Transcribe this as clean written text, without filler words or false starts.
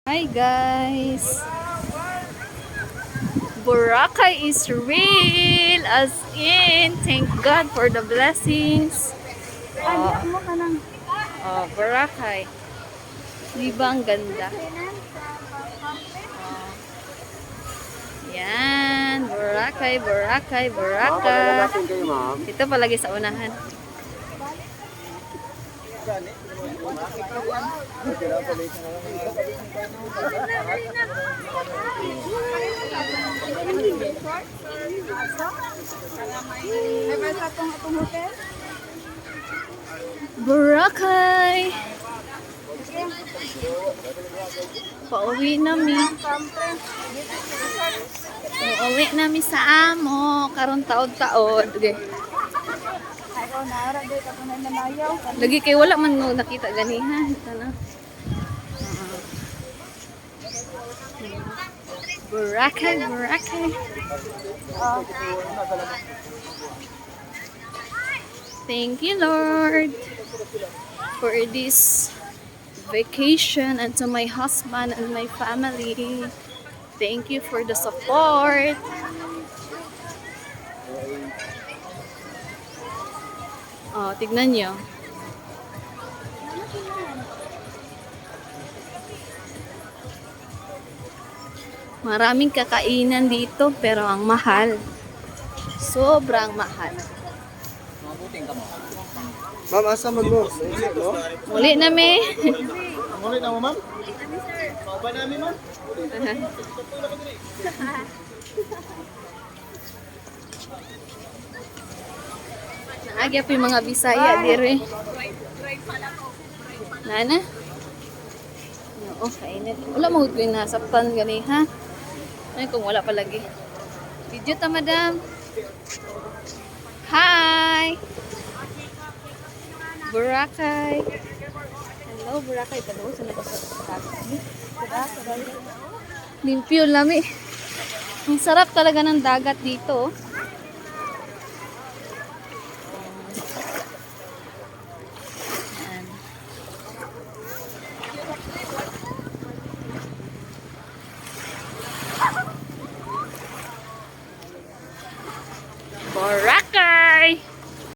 Hi guys! Boracay is real! As in, thank God for the blessings. Boracay. Di ba ang ganda? Yan, Boracay, Boracay, Boracay. Ito palagi sa unahan. Boracay. Pauwi nami. Pauwi nami sa amo. Karon taod-taod. Okay. Lagi kay wala man no nakita ganihan. Ito na. Boracay, Boracay. Thank you, Lord, for this vacation, and to my husband and my family. Thank you for the support. Oh, tignan nyo. Maraming kakainan dito, pero ang mahal. Sobrang mahal. Ma'am, asa man mo? Muli na me. Muli na mo, ma'am? Mauban namin, ma'am? Naagya pa yung mga Bisaya dire. Nana? Okay na. Wala mo ko nasaptan gani ha. Ay kung wala palagi. Video ta madam. Hi. Boracay. Hello Boracay, tanaw sa taxi. Limpyo lami. Ang sarap talaga ng dagat dito.